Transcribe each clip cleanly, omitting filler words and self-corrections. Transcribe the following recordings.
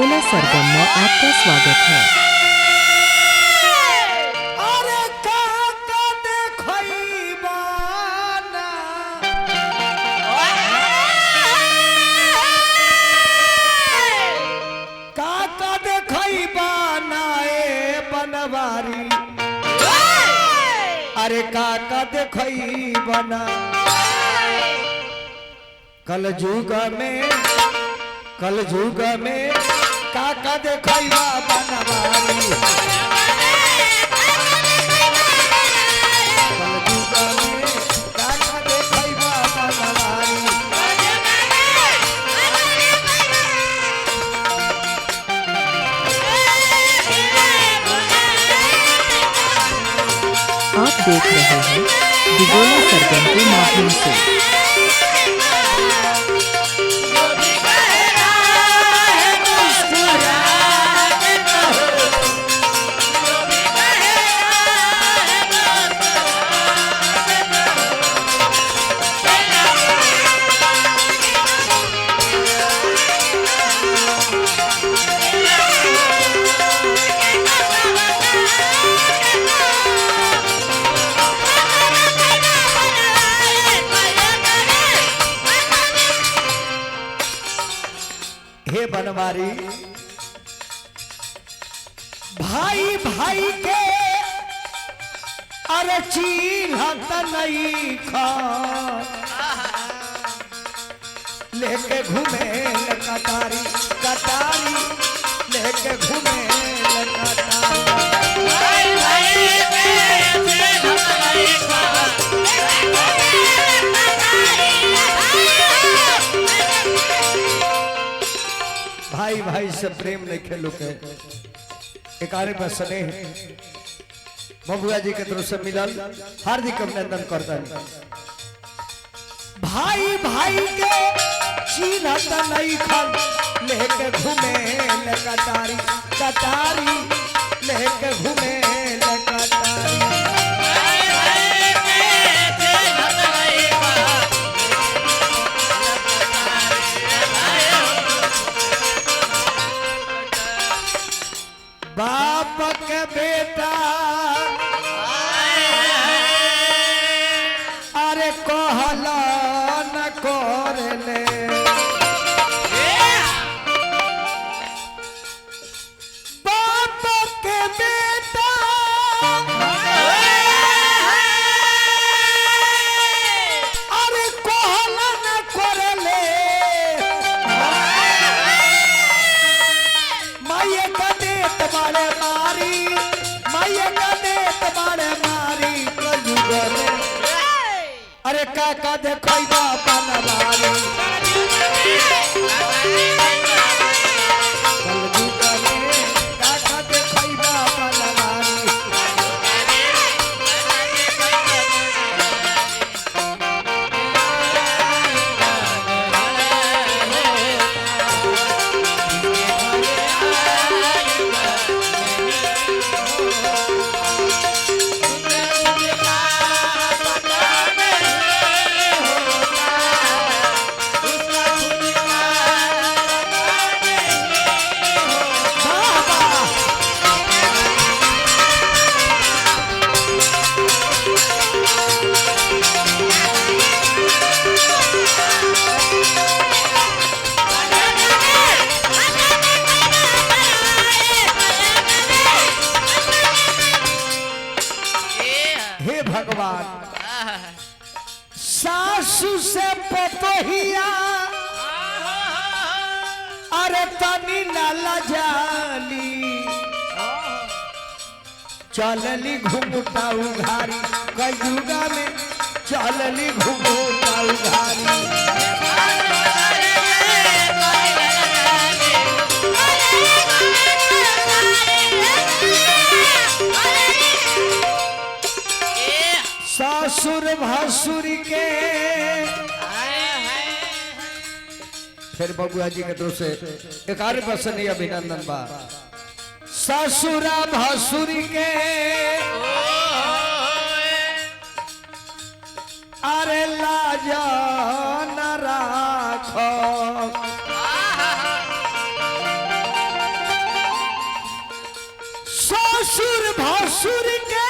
डिगोला सरगम में आपका स्वागत है। अरे काका देखइबा ना काका देखइबा ना ए बनवारी अरे काका देखइबा ना कल जुग में काका देखइबा बनवारी आप देख रहे हैं डिगोला सरगम के माध्यम से। हे बनवारी भाई भाई के अरे चिन्हत नहीं खा लेके घूमे कटारी कटारी लेके घूमे कटारी भाई भाई के चिन्हत नहीं खा भाई भाई से प्रेम नहीं खेलो के एकारे पर स्नेह बबुआ जी के तरफ से मिलल हार्दिक अभिनंदन करता है। भाई भाई के चिन्हत नहीं खल लेके घूमे कटारी कटारी लेके घूमे कटारी बाप के बेटा अरे कहला न करले बाप के बेटा अरे कहला न करले माये का देत बाड़े मारी माये का देत बाड़े मारी कलयुग में अरे काका देखइबा बनवारी कलयुग में काका देखइबा बनवारी हे भगवान सासु से पतोहिया अरे तनी न लजाली चलली घुमटा उघारी कलयुगा में चलली घुमटा उघारी ससुर भसुर के फिर बबुआ जी के तरफ से एकारे पसंद अभिनंदन बा ससुरा भसुर के अरे लाजा न राखो ससुर भसुर के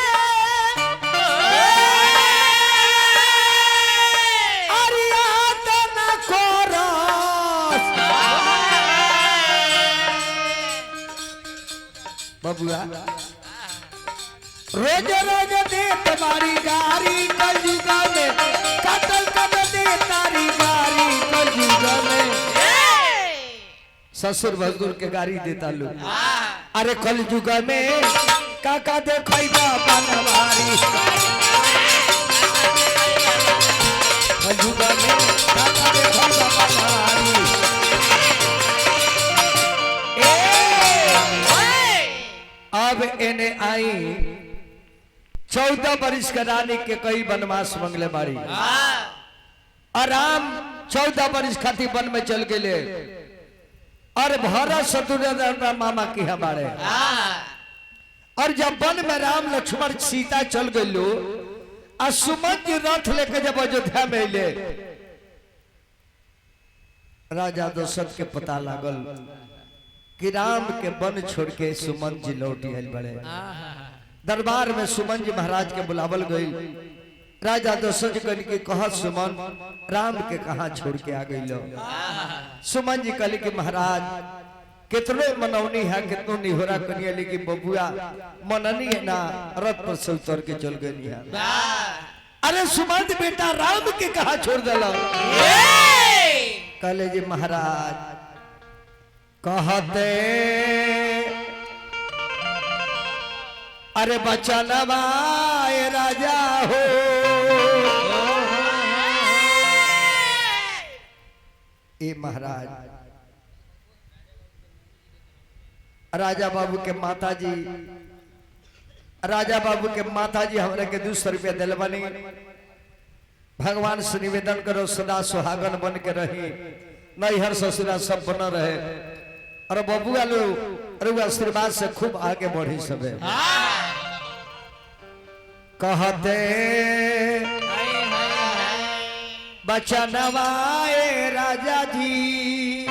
अरियादन करस बबुआ रोज रोज दे तुम्हारी गारी कलयुगा में कतल कर दे तारी गारी कलयुगा में ससुर भसुर के गाड़ी देता लो अरे कलयुगा में काका देखैबा बनवारी कलयुगा में काका देखैबा बनवारी अब एने आई 14 वर्ष के रानी के कई वनवास मंगले बाड़ी आराम 14 वर्ष खातिर वन में चल गए और भरत शत्रुघ्न मामा की हमारे और जब वन में राम लक्ष्मण सीता चल गई और सुमन जी रथ लेके जब अयोध्या में ले राजा दशरथ के पता लागल कि राम के वन छोड़ के सुमन जी लौट आए बड़े दरबार में सुमन जी महाराज के बुलावल गई राजा दशरथ जी कहली कि कहा सुमन राम के कहा छोड़ के आ गई लो सुमन जी कहली कि महाराज कितने मनौनी है कितनो निहोरा कनिया लेकिन बबुआ मननी है ना रथ पर से उतर के चल गई है अरे सुमन बेटा राम के कहा छोड़ दिला कहले जी महाराज कहते अरे बचनवाए राजा हो ए महाराज राजा बाबू के माताजी हमरा के 200 रुपया दिल बनी भगवान से निवेदन करो सदा सुहागन बन के रही नैहर ससुरा सब बन रहे और बबुआ लो अरे आशीर्वाद से खूब आगे बढ़ी सबे कहते बचनवाए राजा जी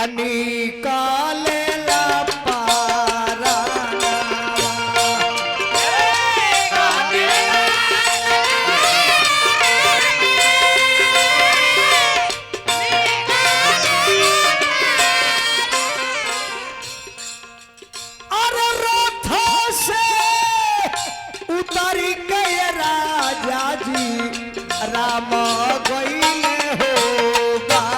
अनिकाले ला पारा राम गईले हो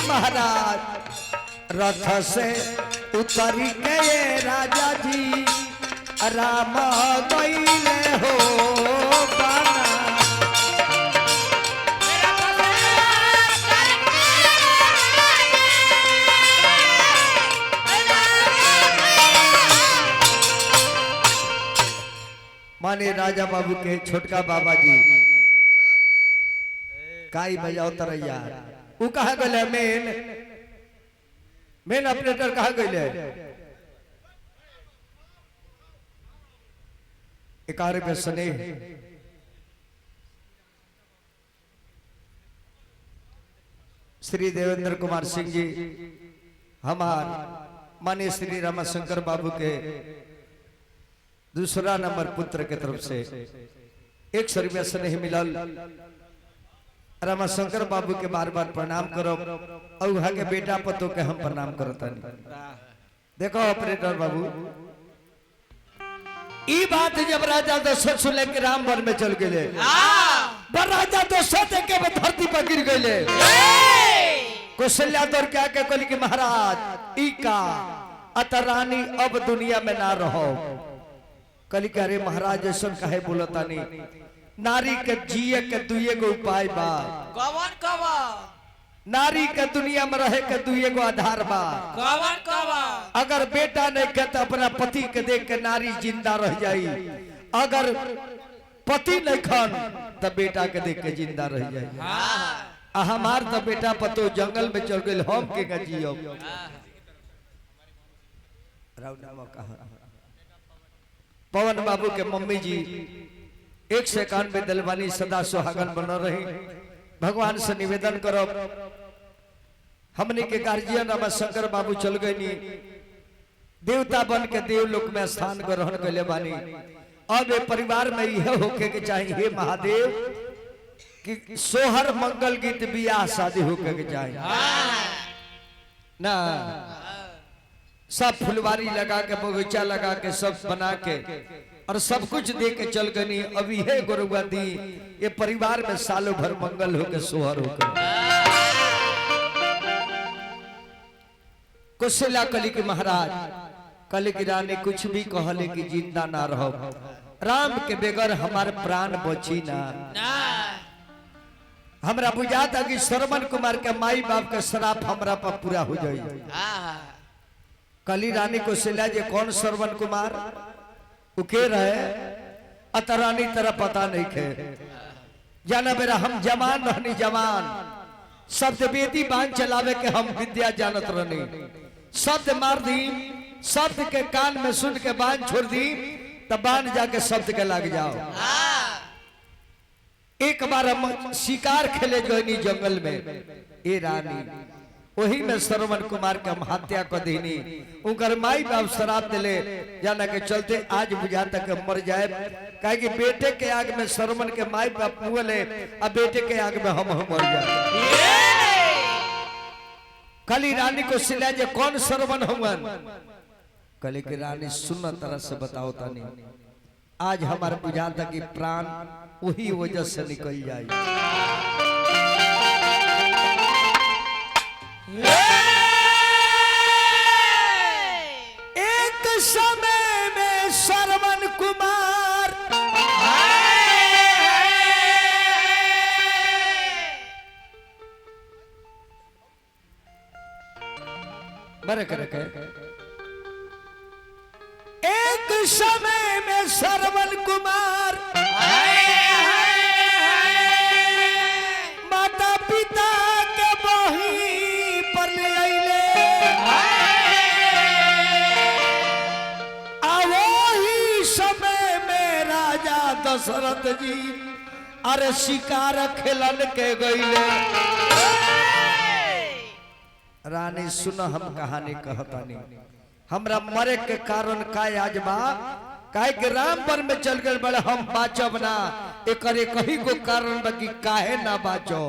महाराज रथ से उतर गए राजा जी राम गईले हो माने राजा बाबू के छोटका बाबा जी काई बजाओ तरैया वो कहा गले मेन ऑपरेटर कहा गले 11 पे सने श्री देवेंद्र कुमार सिंह जी हमार माने श्री रामाशंकर बाबू के दूसरा नंबर पुत्र के तरफ से 100 रुपया से नहीं मिलल रामाशंकर बाबू के बार बार प्रणाम करो और वहां के बेटा पतो के हम प्रणाम करता देखो ऑपरेटर बाबू ई बात जब राजा दशरथ सुन के राम वन में चल गए राजा दशरथ के धरती पर गिर गए कौशल्या दौड़ के आके कहली कि महाराज ई का अतरानी अब दुनिया में ना रहो कली के अरे महाराज ऐसा कहे बोलतानी नारी के जिए के दुए गो उपाय बा कवन कवन नारी के दुनिया में रहे के दुए गो आधार बा कवन कवन अगर बेटा नहीं के तो अपना पति के देख के नारी जिंदा रह जाई अगर पति नहीं खान तो बेटा के देख के जिंदा रह जाई हमार तो बेटा पतो जंगल में चल गए हम के जियो पवन बाबू के मम्मी जी 191 दिलवानी सदा सुहागन बन रही। भगवान से निवेदन करो हमने के गार्जियन अब शंकर बाबू चल गए नी देवता बन के देवलोक में स्थान ग्रहण कर ले बानी। अब ये परिवार में यह होके के चाहिए हे महादेव कि सोहर मंगल गीत बियाह शादी होके के चाहिए ना। सब फुलवारी लगा के बगीचा लगा के सब बना के और सब कुछ दे के चल गई। अभी है गुरुआ दी ये परिवार में सालों भर मंगल होके सोहर होके। कुशला कली के महाराज कली की रानी कुछ भी कहले कि जिंदा ना रहो राम के बगैर हमारे प्राण बची ना। हमरा बुझाता कि श्रवण कुमार के माई बाप के श्राप हमरा पर पूरा हो जाए। कली रानी को सिला जे कौन श्रवण कुमार उके रहे अतरानी तरह पता नहीं खे जाना बेरा हम जवान रहनी जवान शब्द वेदी बांध चलावे के हम विद्या जानत रहनी। शब्द मार दी शब्द के कान में सुन के बांध छोड़ दी तब बांध जाके शब्द के लग जाओ। एक बार हम शिकार खेले जोनी जंगल में ए रानी वही में श्रवण कुमार के हम हत्या कर देनी। उनकर माई बाप शराब दिले जाना के चलते आज बुझाता के मर जाए कहे कि बेटे के आग में श्रवण के माई बाप मुले अब बेटे के आग में हम मर जाए। कली रानी को सिला जे कौन श्रवण हमन कली की रानी सुन तरह से बताओ तानी आज हमारे बुझाता कि प्राण वही वजह से निकल जाए। एक समय में श्रवण कुमार बरे करे एक समय में श्रवण कुमार माता पिता के बही पर ले आइले वही समय में राजा दशरथ जी अरे शिकार खेलन के गईले। रानी सुन हम कहानी कहतानी हमरा मरे के कारण काय आज बा काहे के राम वन में चल गए बड़े हम बाचब ना एक कहीं को कारण बा कि काहे ना बाचो।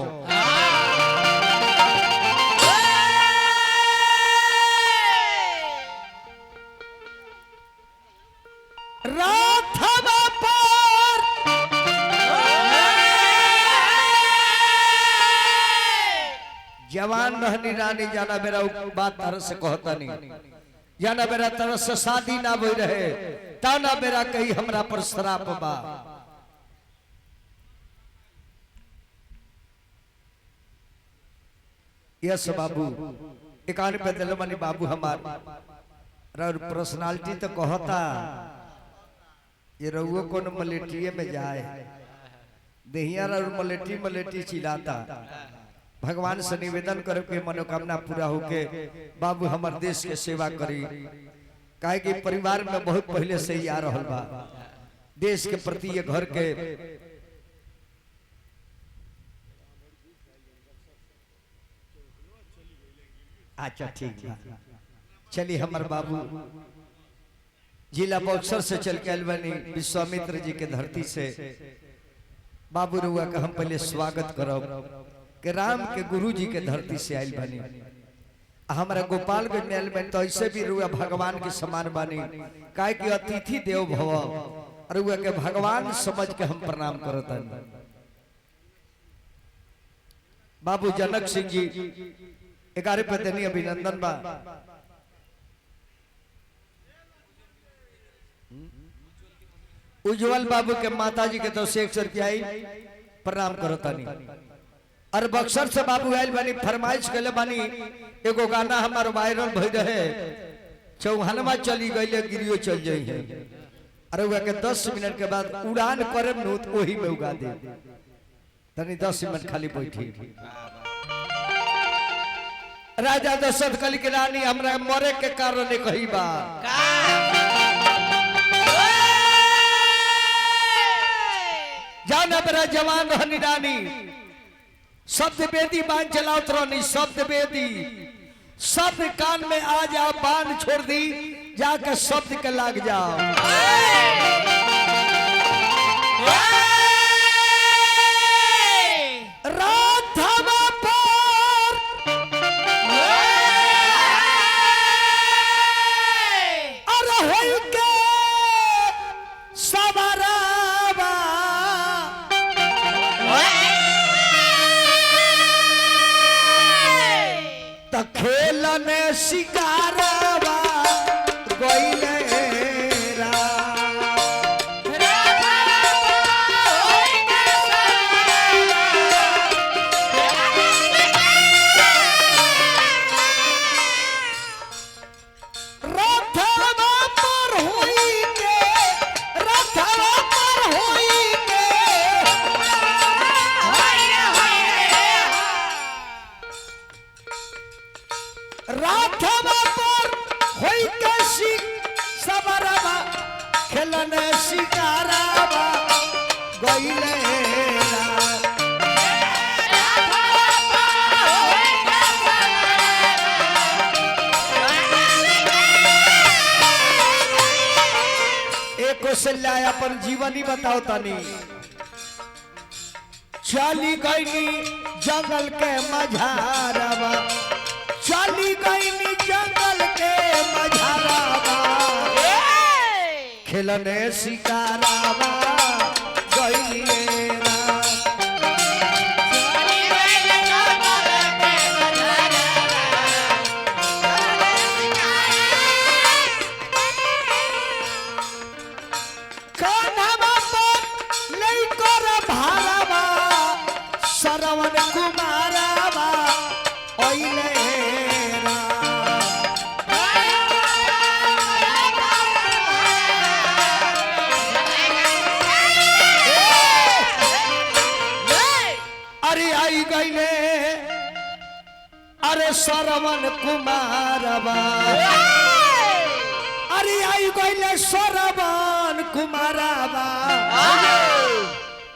राथवा पर जवान रहनी रानी जाना मेरा बात तरह से कहता नहीं जाना मेरा तरह से शादी ना बोल रहे ताना मेरा कहीं हमरा पर श्राप बा। यस बाबू 91 दिलवानी बाबू हमार पर्सनालिटी तो कहता ये रहुओ कौन मलेटिए में जाए देहिया मलेटी मलेटी चिल्लाता। भगवान से निवेदन करे के मनोकामना पूरा होके बाबू हमार देश के सेवा करी काहे कि परिवार में बहुत पहले से ही आ रहल बा देश के प्रति ये घर के अच्छा ठीक है चलिए हमार बाबू जिला बक्सर से चल के अलवानी विश्वामित्र जी के धरती से बाबू रुआ का हम पहले स्वागत करब कि राम के गुरु जी के धरती से आयल बनी। हमारा गोपालगंज में बन तो ऐसे भी रुआ भगवान के समान बनी काहे कि अतिथि देव भव और रुआ के भगवान समझ के हम प्रणाम करता। बाबू जनक सिंह जी 11 पे देनी अभिनंदन बा। उज्जवल बाबू के माता जी के तो से 100 रुपया आई प्रणाम करता नहीं और बक्सर से बाबू आयल बानी फरमाइश कले बानी एगो गाना हमार वायरल भई रहे चौहानवा चली गई गिरियो चल जाई है अरे वह के 10 मिनट के बाद उड़ान करे न तो वही में उगा दे तनी 10 मिनट खाली बैठी। राजा दशरथ कली के रानी हमरा मरे के कारण कही बा जौन मेरा जवान रहनी रानी शब्द बेदी बांध चलाओ तरनी शब्द बेदी शब्द कान में आ जाओ बांध छोड़ दी जाके शब्द के लाग जाओ राधवा पर अरे होई के सवारावा त खेलने शिकारवा गइले खेलने शिकारावा गइले एक कौशल्या अपन जीवनी बताओ तनी चली गईनी जंगल के मझारावा चली गईनी जंगल के मझारावा खेलने शिकारावा गइले सरवन कुमारावा ओइले अरे सरवन कुमारवा अरे आई गइले सरवन कुमारवा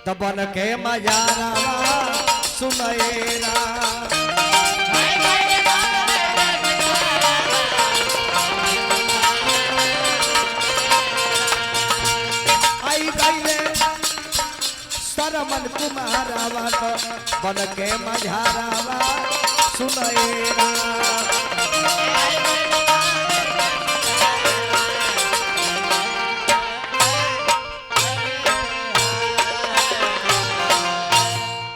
तबन के मजारावा सुनैरा आई गइले सरवन कुमारवा तबन के मजारावा सुनैरा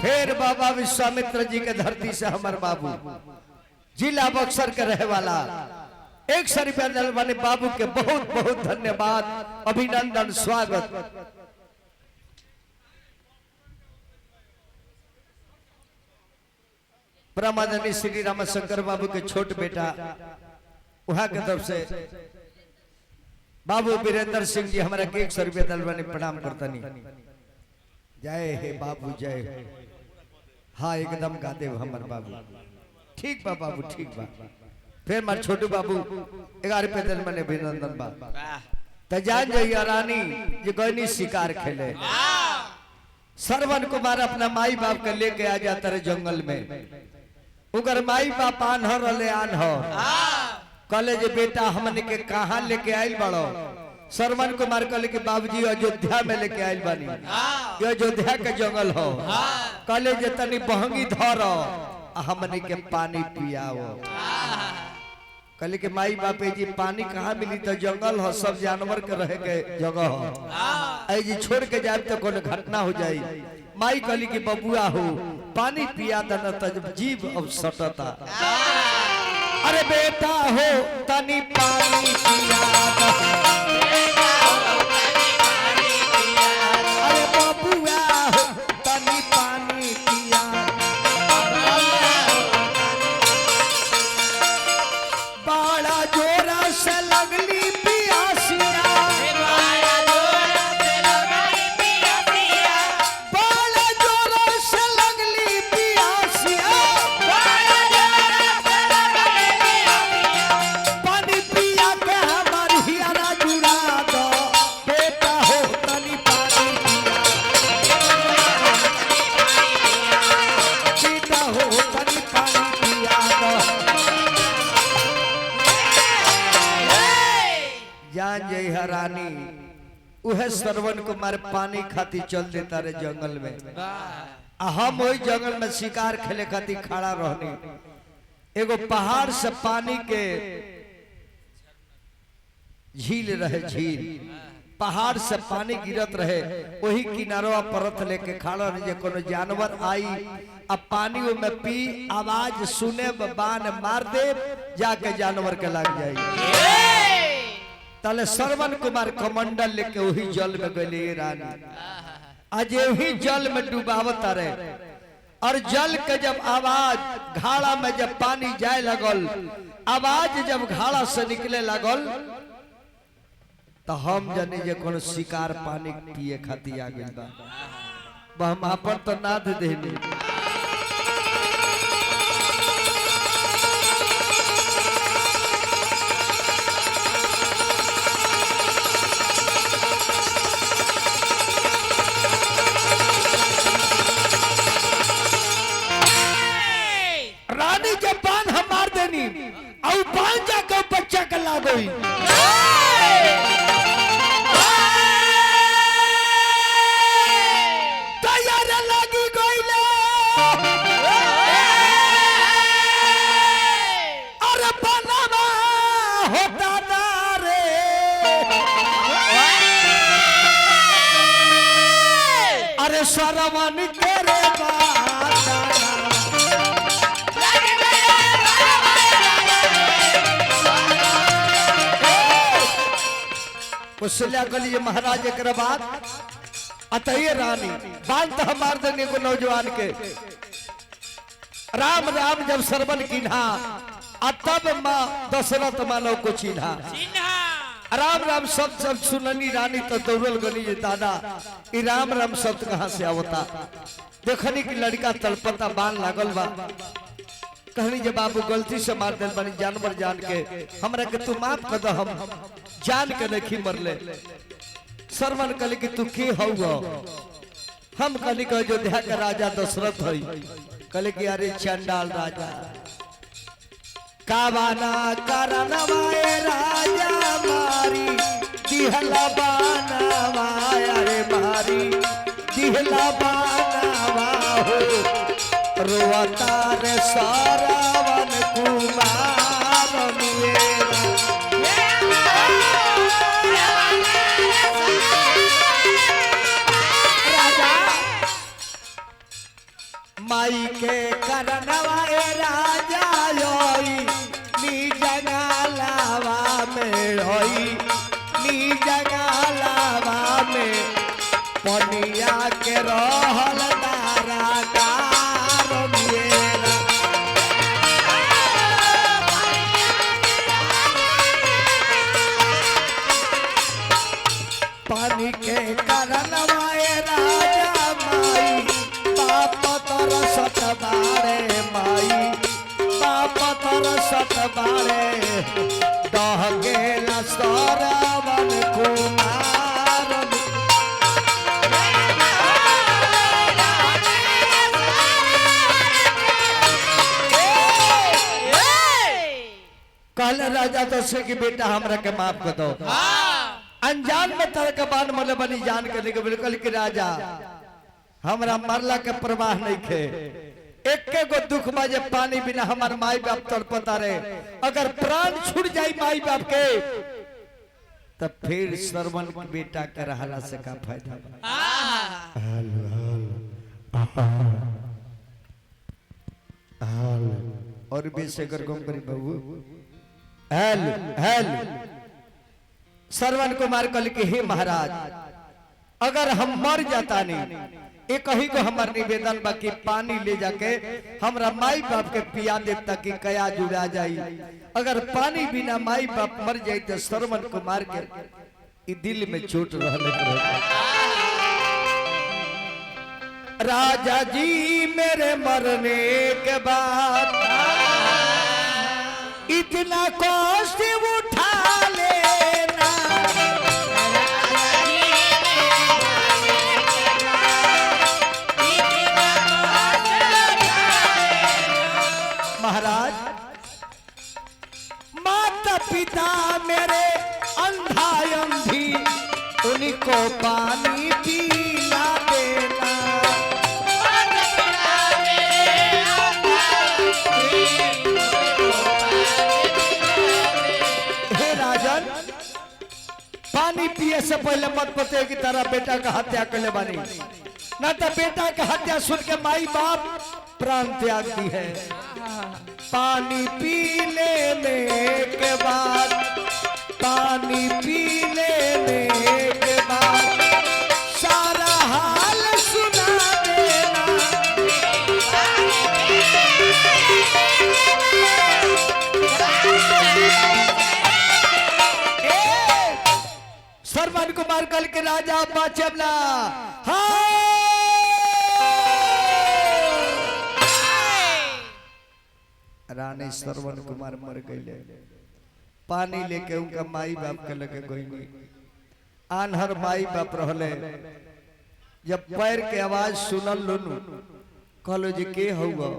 फिर बाबा विश्वामित्र जी के धरती से हमारे बाबू जिला बक्सर के रहे वाला 100 रुपया दल वाले बाबू के बहुत बहुत धन्यवाद अभिनंदन स्वागत। परमानंद श्री रामशंकर बाबू के छोट बेटा वहां के तरफ से बाबू वीरेंद्र सिंह जी हमारा 100 रुपया दल वाले प्रणाम करता नहीं जय हे बाबू जय। हाँ एकदम गाते हो हमारे बाबू ठीक बा बाबू ठीक बा। फिर मार छोटू बाबू 11 रुपया दल वाले अभिनंदन बा तो जान जाइए रानी जो गैनी शिकार खेले सरवन कुमार अपना माई बाप के लेके आ जाता रहे जंगल में उगर माई बाप आन्हर ले आन्हर कहले जे बेटा हमने के कहाँ लेके आयल बड़ो सरवन कुमार कहले कि बाबूजी अयोध्या में लेके आयल बानी ये अयोध्या के जंगल हो कहले जे तनी बहंगी धरो हमने के पानी पियाओ कहले कि माई बाप जी पानी कहाँ मिली तो जंगल हो सब जानवर के रहे के जगह हो जी छोड़ के जाए तो कोनो घटना हो जाई माई कहली कि बबुआ हो पानी पिया दन तब जीव अब सटता अरे बेटा हो तनी पानी पिया अरे बबुआ हो तनी पानी पिया बड़ा जोरा से लगली पियासिया पानी पिया के हमार हियारा जुड़ा दो उहे श्रवण कुमार पानी खाती चल देता रे जंगल में। हम वही जंगल में शिकार खेले खाती खड़ा रहनी। एगो पहाड़ से पानी के झील रहे, झील पहाड़ से पानी गिरत रहे, वही किनारवा परत लेके खड़ा रहे। कोनो जानवर आई अब पानी में पी आवाज सुने बाण मार दे जाके जानवर के लग जाए। ताले श्रवण कुमार कमंडल लेके वही जल में गए रानी। आज वही जल में डुबावत रहे और जल के जब आवाज घाड़ा में जब पानी जाए लगल, आवाज जब घाड़ा से निकले लगल तो हम जाने जे कोनो शिकार पानी पिए खाती आ गइल बा। हम अपन तो नाद देनी। रानी जब बाण हम मार देनी और बाण जाकर बच्चा के ला गई। अरे श्रवण तेरे कुशल्या गली महाराज एक बात अतये रानी बांध मार देने को नौजवान के। राम राम जब श्रवण किन्हा तब माँ दशरथ मानव को चिन्हा। राम राम शब्द सुननी रानी तो दौड़ल गली दादा ई राम राम शब्द कहाँ से आवता। देखनी कि लड़का तड़पता बाण लागल बा। कहनी जे बाबू गलती से मार दिल बनी जानवर जान के, हमरा के तू माफ कर दो, हम जान के नहीं मरले। श्रवण कहले कि तू के हौ? हम कहली कि अयोध्या के राजा दशरथ हई। कहले कि अरे चंडाल राजा कावाना करनवाए राजा मारी दिहला बानावा, अरे मारी दिहला बानावा हो रोता रे सारावन कुमार मेरा। राजा माई के करनवाए राजा योई नी जगालावा में होई नी जगालावा में पनिया के रहल तारा कार मेरा। पानी के करनवाए राजा माई बाप तरसत बारे, माई बाप तरसत बारे दह गेला श्रवण कुमार। कहल राजा दशरथ की बेटा हमरा के माफ कर दो। अनजान में तरह का बाण मले बनी जान के लेके बिल्कुल कि राजा हमरा मरला के प्रवाह नहीं खे। एक गो दुख बाजे पानी बिना हमार माई बाप तड़पता रहे। अगर प्राण छूट जाई माई बाप के तब फिर श्रवण की बेटा के रहला से का फायदा। और बेसे कर कम करी बाबू हेल हेल। श्रवण कुमार कहल कि हे महाराज अगर हम मर जाता नहीं एक ही को हमार निवेदन बाकी पानी ले जाके हमरा माई बाप के पिया दे ताकि कया जुड़ा जाई। अगर पानी बिना माई बाप मर जाए तो श्रवण कुमार के दिल में चोट रहले। राजा जी मेरे मरने के बाद इतना कष्ट उठा लेना, महाराज माता पिता मेरे अंधा अंधी उन्हीं को पानी पिला देना। हे राजन, पानी पिए से पहले मत पते कि तेरा बेटा का हत्या कर ले बानी, ना तो बेटा का हत्या सुन के माई बाप प्राण त्याग दी है। पानी पी लेने के बाद, पानी पी लेने के बाद सारा हाल सुना देना। श्रवण कुमार कल के राजा बाचबला रानी श्रवण कुमार मर गए। पानी लेके उनका माई बाप के लगे गई। आनहर माई बाप रहले, जब पैर के आवाज सुनल लुनु कहलो जी के हुआ,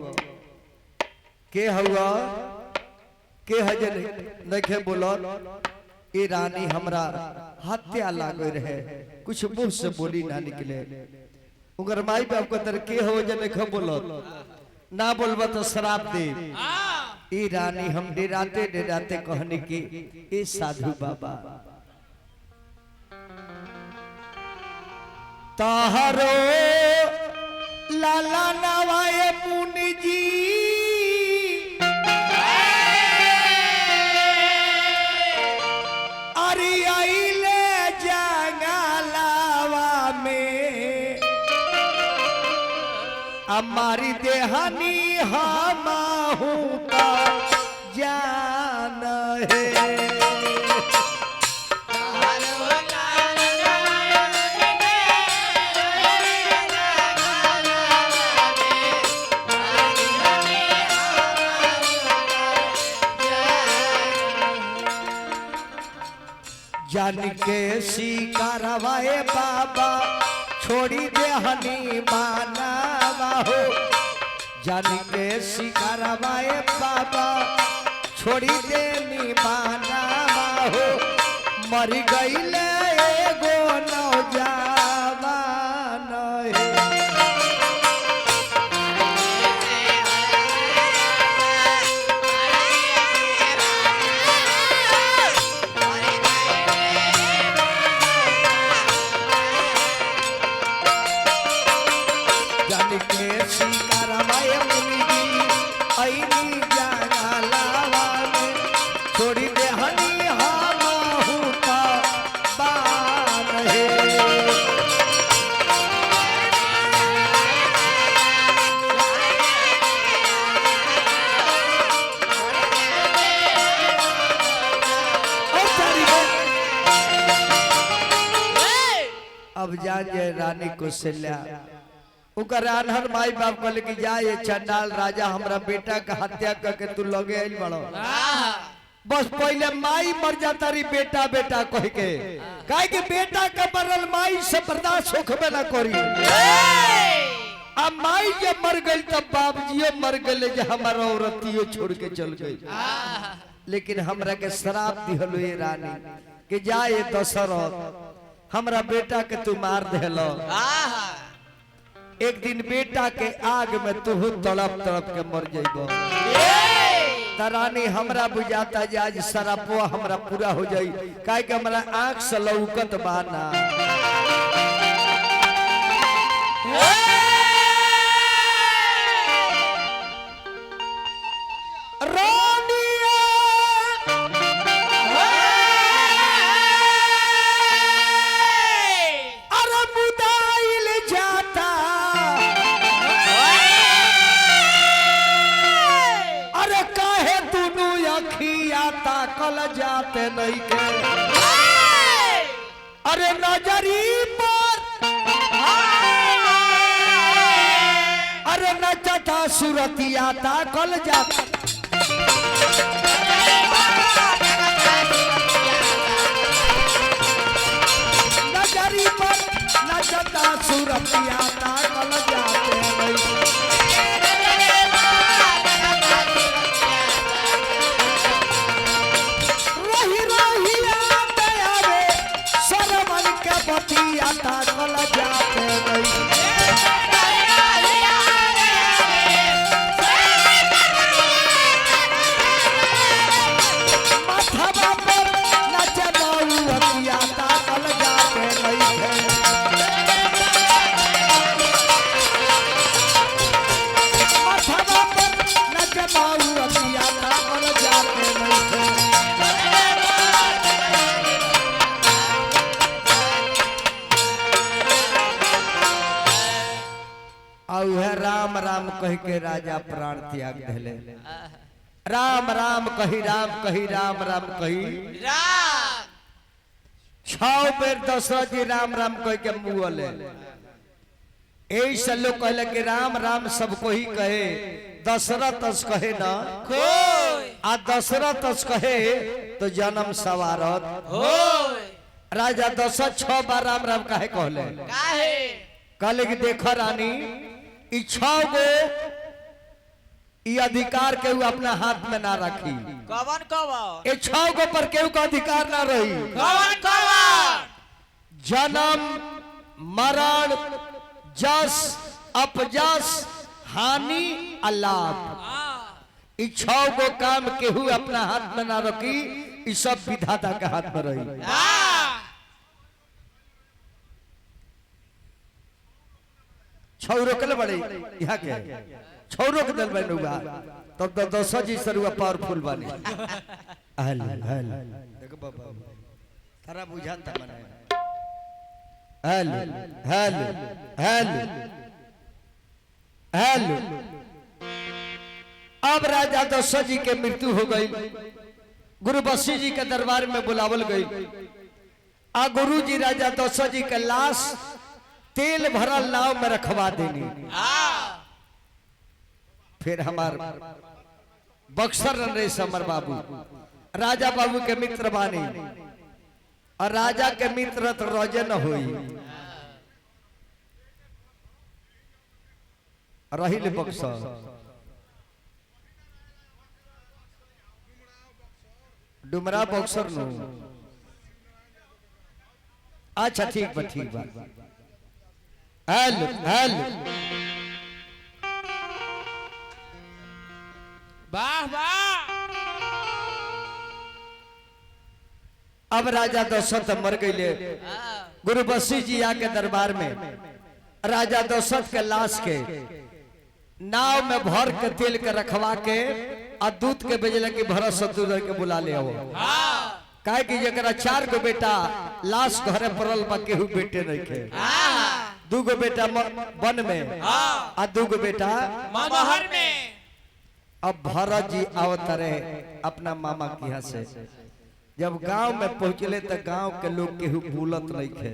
के हुआ, के हजे देखे बोलो ए रानी हमरा हत्या लागे रहे, कुछ मुंह से बोली ना निकले। उनकर माई बाप को तर के हो जे देखे बोलो, ना बोलबा तो श्राप दे। ई रानी हम डराते डराते कहने की ए साधु बाबा ताहरो लाला नवाए मुनि जी अरे आइले जंगलावा में हमारी देहानी हम होता जान है। जान के शिकारवाए बाबा छोड़ी दे हनी मानवा हो। जान के शिकारवाए बाबा छोड़ी दे नी मानवा हो। मर गईले एगो नौजवान है। छोड़ी दे हनी हम होता बान है। अब जा जे रानी कौशल्या उकर आनहर माई बाप कहले कि जा ये चंडाल राजा हमरा बेटा का हत्या करके तू लगे आइल बड़ो। बस पहले माई मर जाता रही बेटा बेटा कह के, काहे कि बेटा का मरल माई से बर्दाश्त होखबे ना करी। अब माई जब मर गई तब बाबूजियो मर गए जे हमारा औरतियो छोड़ के चल गई। लेकिन हमरा के श्राप दिहलो ये रानी कि जा ये दशरथ हमरा बेटा के तू मार देलो। एक दिन बेटा के आग में तू तड़प तड़प के मर जाइबो। रानी हमरा बुझाता जे आज सरापो हमरा पूरा हो जाई, काहे कि हमरा आंख से लौकत बाना। कल जाते नहीं के अरे नजरी पर अरे नचता सूरतिया ता कल जाता। नजरी पर नचता सूरतिया ता कल जाते नहीं। बतिया ताकल जाते नहीं माथवा पर नचे बतिया ताकल जाते नहीं माथवा पर नचे बतिया ताकल जाते नहीं और है राम राम कह के राजा प्राण त्याग दिले राम राम कही राम राम कही राम 6 बेर दशरथ जी राम राम कह के मुँहले यही से लोग कहले कि राम राम सबको ही कहे दशरथ कहे ना कोई आ दशरथ कहे तो जन्म सवारत होय राजा दशरथ 6 बार राम राम कहे कहले काहे कहले कि देखो रानी ई 6 गो ई अधिकार केहू अपना हाथ में ना रखी कवन कवन ये 6 गो पर केहू का अधिकार ना रही कवन कवन जन्म मरण जस अपजस हानि अलाभ ई 6 गो काम केहू अपना हाथ में ना रखी ई सब विधाता के हाथ में रही छौ रोकले बड़े यहाँ के छौ रोक दल बनुआ तब तो 200 जी सरुआ पावरफुल बने हल हल देखो बाबा थारा बुझाता मने हल हल हल हल अब राजा 200 जी के मृत्यु हो गई गुरु बसी जी के दरबार में बुलावल गई आ गुरु जी राजा 200 जी के लाश तेल भरल नाव में रखवा देनी फिर हमार बक्सर नरेश अमर बाबू राजा बाबू के मित्र बानी और राजा के मित्र तो रोजे न हुई रही बक्सर डुमरा बक्सर नो अच्छा ठीक बा हेलो हेलो वाह वाह अब राजा दशरथ मर गए गुरु बसी जी आके दरबार में राजा दशरथ के लाश के नाव में भर के तेल के रखवा के और दूध के भेजल के भरत शत्रुघ्न के बुला ले आओ काहे कि जरा 4 गो बेटा लाश घरे पड़ल बा केहू बेटे नहीं के 2 गो बेटा वन में आ 2 गो बेटा महल में अब भरत जी आवत रहे अपना मामा के यहाँ से जब गांव में पहुंचले तो गांव के लोग केहू भूलत नहीं थे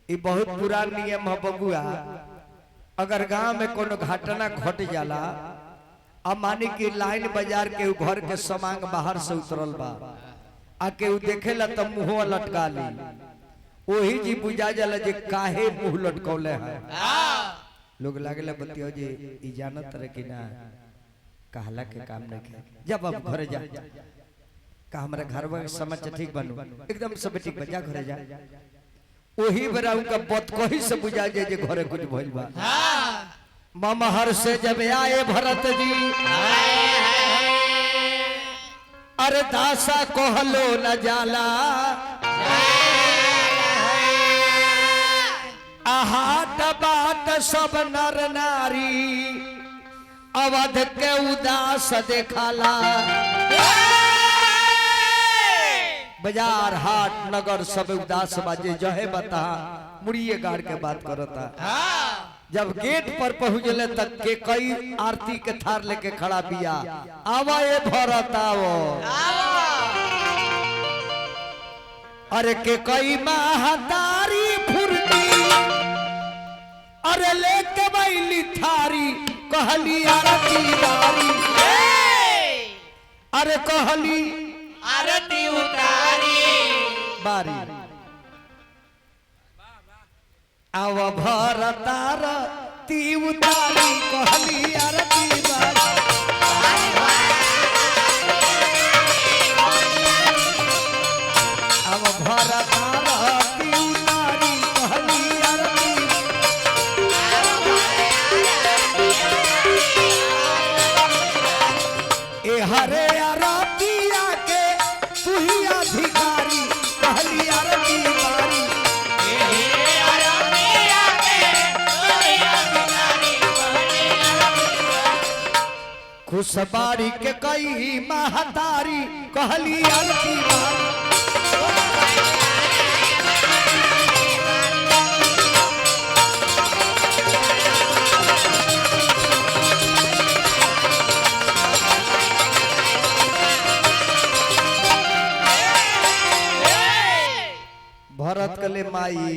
ये बहुत पुरान नियम है बबुआ अगर गांव में कोनो घटना घट जाला अब मानी कि लाइन बाजार के घर के सामान बाहर से उतरल बा आ केहू देखेला तो मुंह लटका ली वही जी बुझा जाला जे काहे मुंह लटकौले है लोग लागेला बतियो जी ई जानत रहे कि ना कहला के काम नहीं के जब अब घरे जा का हमारे घर में समझ ठीक बनू एकदम सब ठीक बजा घरे जा वही बेरा उनका बत कोही से बुझा जे जे घरे कुछ भइल बा ममहर से जब आए भरत जी अरे दासा कहलो न जाला आहाट बाट सब नर नारी अवध के उदास देखाला बाजार हाट नगर सब उदास बाजे जहे बता मुड़िए गाड़ के बात करता जब गेट पर पहुंचले तक के कई आरती के थार लेके खड़ा बिया आवा ये भरत आवो अरे के कई महातारी फुरती अरे लेके बैली थारी कहली आरती बारी अरे कहली आरती उतारी बारी आव भरतार ती उतारी कहली आरती बारी आव भरतार ती उतारी खुशबारी के कई महतारी कहली अलती बात भरत कले माई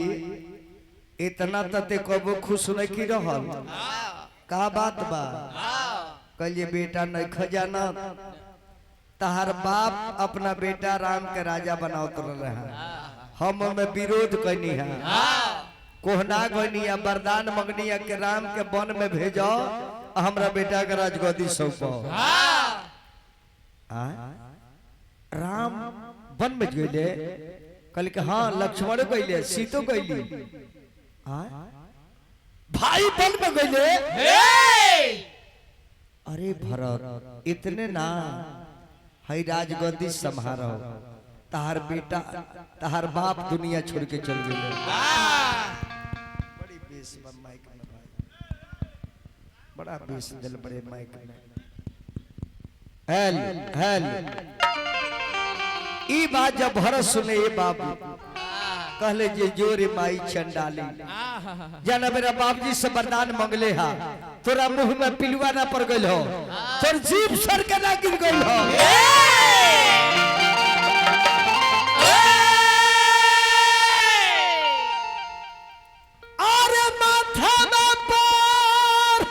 इतना तते कबो खुश नहीं की रहल का बात बा कलिए बेटा नहीं खजाना तहार बाप अपना बेटा राम के राजा बनावत रहे हम में विरोध करनी है कोहना गनी है वरदान मंगनी है कि राम के वन में भेजो हमरा बेटा के राजगद्दी सौंपो राम वन में गए कल के हाँ लक्ष्मण गईले सीतो गईली भाई वन में गईले अरे भरत इतने ना हई राजगद्दी संभारो तहार बेटा तहार बाप दुनिया छोड़ के चल गए बड़ी बेस माइक में भाई बड़ा बेस दिल बड़े माइक में हेल हेल ई बात जब भरत सुने ये बाबू कहले जे जोरे माई चंडाली जाना मेरा बाबूजी से वरदान मंगले हा तोरा मुंह में पिलुआ ना पड़ गइल हो तोर जीभ सर के ना गिर गइल हो अरे माथा में पर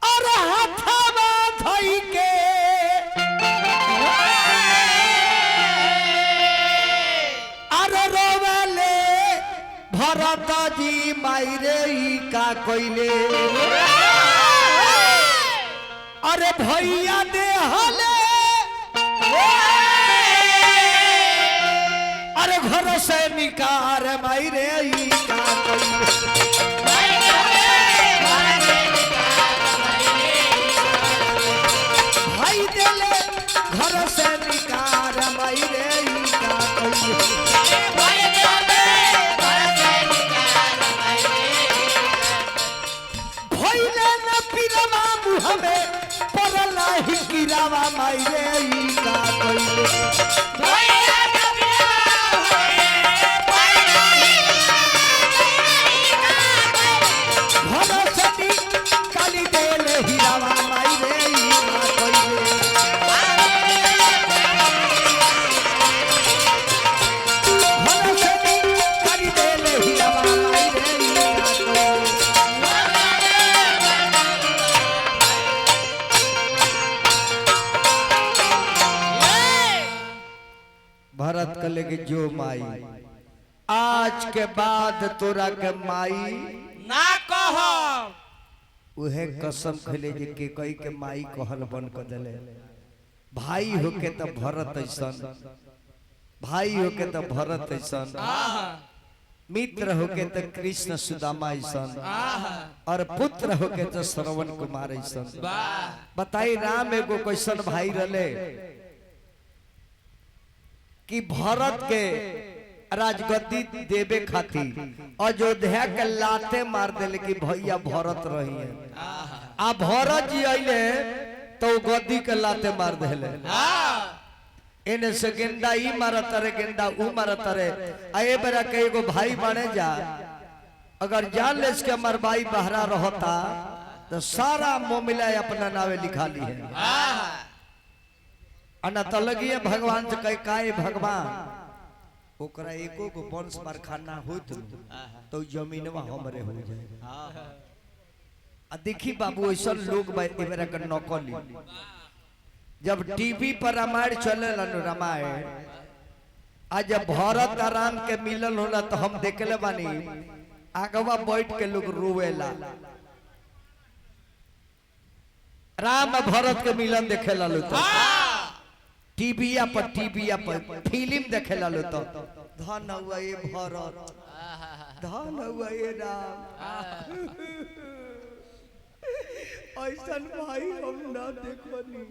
अरे हाथा में धई के भरत जी मायरे ही का कोइले अरे भैया दे हले अरे घर से निकार मायरे ही का कोइले भाई देले घर से निकार मायरे ही का कोइले हमें परला ही गिरावा मायरे ई का कोइले भैया नबिया परला ही भरसती काली देले हिरावा मायरे ई का कोइले भरसती काली देले हिरावा मायरे ई का कोइले भरत कले के जो माई आज के बाद तोरा के माई ना कहो उहे कसम खले जे के कई के माई कहल बन क देले भाई होके त भरत ऐसन भाई होके त भरत ऐसन मित्र होके त कृष्ण सुदामा ऐसन और पुत्र होके त श्रवण कुमार ऐसन बताई राम एगो कैसन भाई रले कि भरत के राजगद्दी देवे खातिर अयोध्या के लाते मार देले कि भैया भरत रही है आ भरत जी अइले तो गद्दी के लाते मार देले इने से गेंदा ई मारत रे गेंदा ऊ मारत रे आए बेरा के एगो भाई बने जा अगर जान लेस के हमर भाई बहरा रहता तो सारा मोमिला अपना नावे लिखा ली है अना तलगी भगवान से कह काए भगवान ओकरा एको को वंश कारखाना होत तो जमीनवा हमरे हो जाए आ देखी बाबू ऐसा लोग एबरा के नकली जब टीवी पर रामायण चले रामायण आज जब भरत राम के मिलन होला तो हम देखले बानी आगवा बैठ के लोग रोवेला राम भरत के मिलन देखेला लोग टीविया पर फिल्म देखे लालो तो धन हुआ ये भरत धन हुआ ये राम ऐसा भाई हम ना देखनी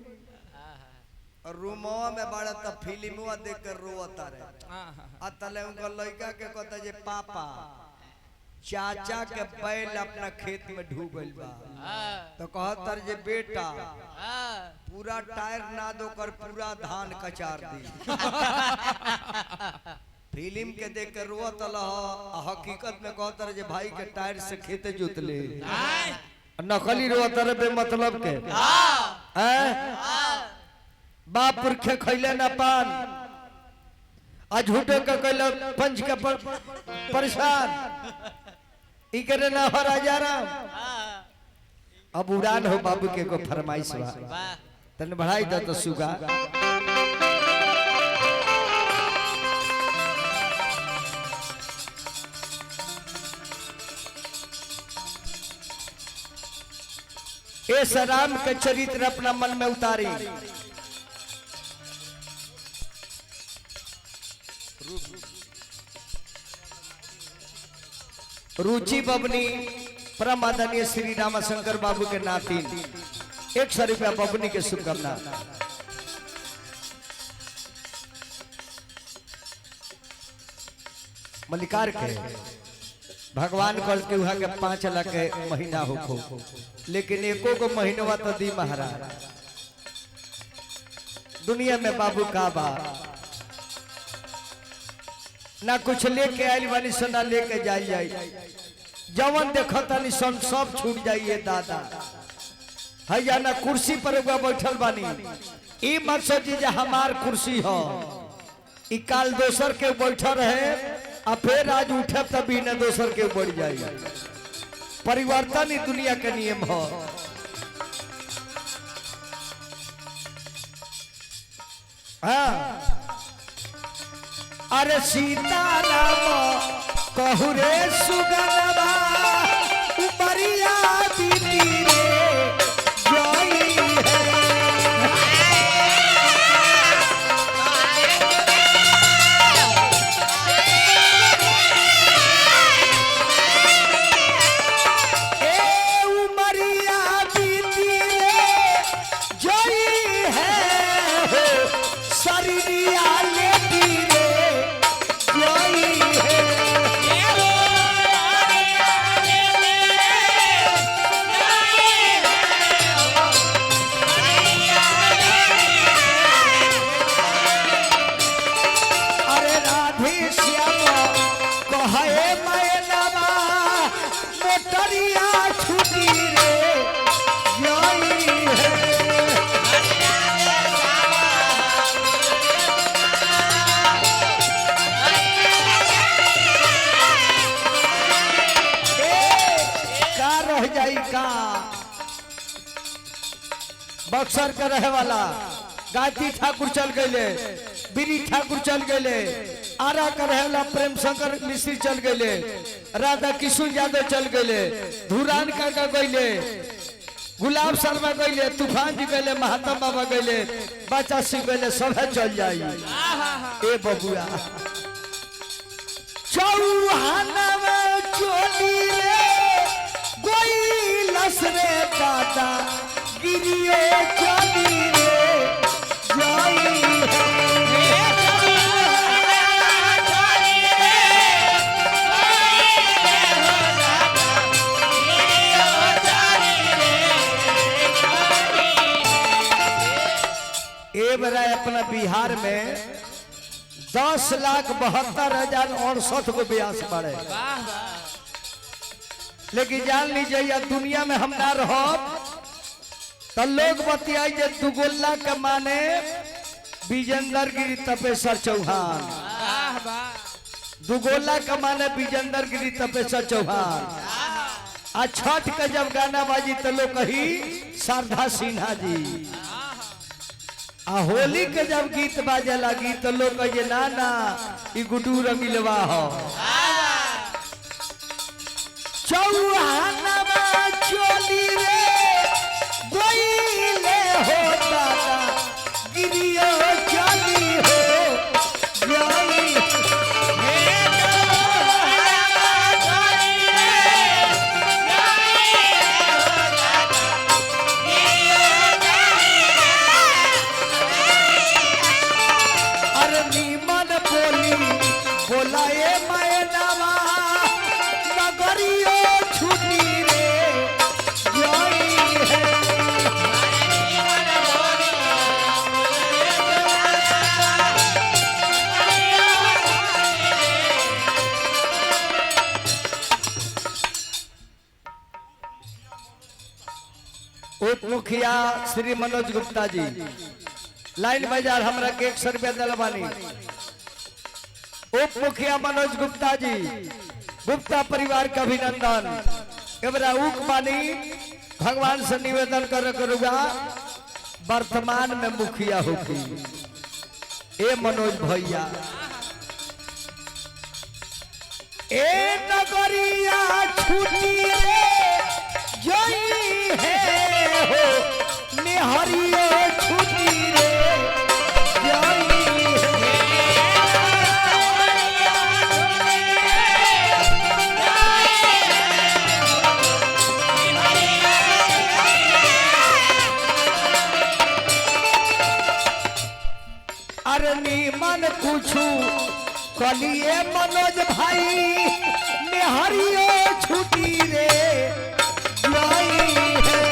और रूमवा में बड़ा तो फिल्मवा देख कर रोता रहे अतले उनका लड़का के कहता जे पापा चाचा के बैल अपना खेत में डूब गइल बा हाँ, तो कहतर जे बेटा हाँ, पूरा टायर ना दो कर पूरा धान कचार दी। फिल्म के देख के रोत लह, हकीकत में कहतर जे भाई के टायर से खेते जोत ले। हाँ, नकली रोतर बे मतलब के हाँ, हैं? बाप पुरखे खैले ना पान आ झूठे के कैले पंच के परेशान ई करे ना हो राजा राम। हाँ, अब उड़ान हो बाबू के को फरमाइश बा वाह, तन बढ़ाई दो तो सुगा। इस राम के चरित्र अपना मन में उतारी। रुचि बबनी परम आदरणीय श्री रामशंकर बाबू के नाती 100 रुपया बबनी के शुभकामना। मल्लिकार के भगवान कल के वहां के 5 लाख के महीना हो, लेकिन एको को महीनवा तो दी महाराज। दुनिया में बाबू का बा ना कुछ लेके आयल बानी सन ना लेके जाई जवन देखो तनी सन सब छूट जाइए दादा। है या ना कुर्सी पर बैठल बानी ई मत सोची जे हमार कुर्सी हो, ई काल दोसर के बैठल है आ फिर आज उठे तभी न दोसर के बढ़ जाई। परिवर्तन ही दुनिया के नियम हो। हाँ अरे सीताराम कहु रे सुगनवा उपरिया बीती रे जोई है ए उमरिया बीती रे जोई है हो शरीरिया लेती रे जोई है। अरे राधे श्याम कहे मैनवा मोटरिया छुटी रे जोई है। का रह जाई का बक्सर के रहे वाला गायत्री ठाकुर चल गए, बीरी ठाकुर चल गए, आरा का रहे वाला प्रेम शंकर मिश्री चल गए, राधा किशोर यादव चल गए, धुरान का गए, गुलाब शर्मा गए, तूफान जी गए, महात्मा बाबा गए, बच्चा सिंह गए, सब चल जाई। ए बबुआ चौहानवा चोली रे गोई लसरे दादा गिरिए चली रे जाई ए बरा अपना बिहार में 10,72,068 को ब्यास बढ़े। लेकिन जान लीजिए दुनिया में हम ना रहो तो लोग बतियाई जे दुगोला के माने विजेंद्र गिरी तपेश्वर चौहान, दुगोला के माने विजेंद्र गिरी तपेश्वर चौहान। आ छठ के जब गाना बाजी तो लोग कही शारदा सिन्हा जी। आ होली के जब गीत बाजे लगी तो लोग कहे ना ना ई गुड्डू रंगीलवा हो। चौहानवा चोली रे गोइले हो दादा गिरियो चली हो जाई अरे नीमन बोली बोलाए मैनवा नगर उप मुखिया श्री मनोज गुप्ता जी लाइन बाजार हमरा के 100 रुपया दिलवानी। उप मुखिया मनोज गुप्ता जी गुप्ता परिवार का अभिनंदन। एबरा उक बानी भगवान से निवेदन करूँगा वर्तमान में मुखिया होगी ए मनोज भैया। ए नगरिया छुट्टी जई है हो निहरियो छुट्टी रे जई अरे नीमन कुछू कलिए मनोज भाई निहरियो छुट्टी रे जई है।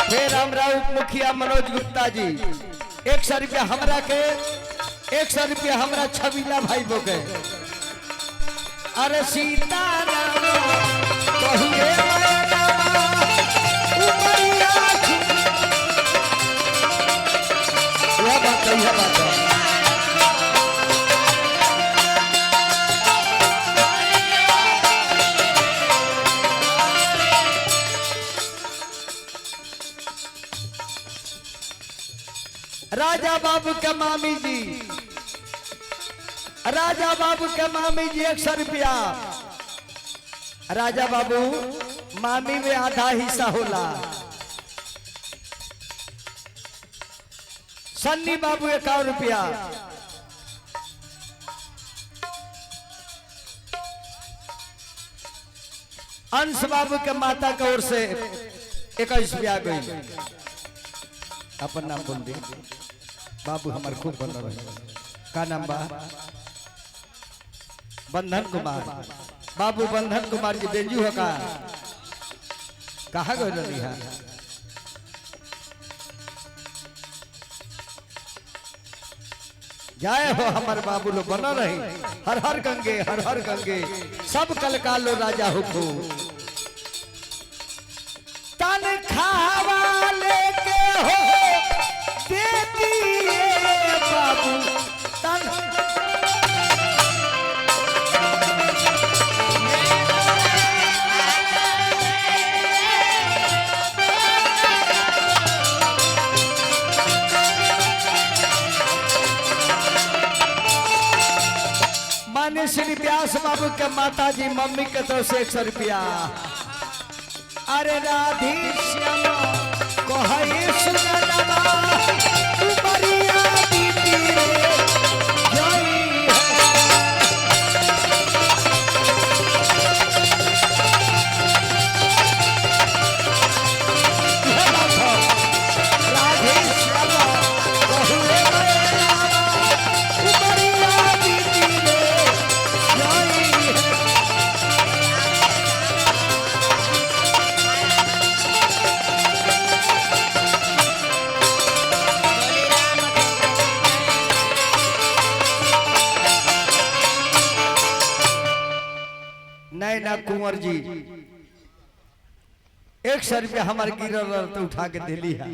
फिर हमरा उप मुखिया मनोज गुप्ता जी 100 रुपया हमरा के 100 रुपया हमरा छबीला भाई बोके। अरे सीताराम कहिए यह बात है। राजा बाबू के मामी जी राजा बाबू के मामी जी 100 रुपया। राजा बाबू मामी में आधा हिस्सा होला। सन्नी बाबू 51 रुपया। अंश बाबू के माता की ओर से 21 रुपया गई। अपन नाम बोल दे बाबू हमारे खूब बन रहे का नाम बा बंधन कुमार। बाबू बंधन कुमार जी बेंजू हो का कहा गए रही है। जय हो हमारे बाबू लोग बना रही। हर हर गंगे सब कलकार लो राजा हो खो। तन खावा लेके हो देती बाबू तन मान्य श्री व्यास बाबू के माता जी मम्मी के तरफ से 100 रुपया। अरे राधे श्यामा कहे सुननवा उमरिया दीदी रे जई है। राधे श्यामा कहे उमरिया दीदी रे जई है। नैना कुंवर जी 100 रुपया हमारे गिरल तो उठा के दिली है।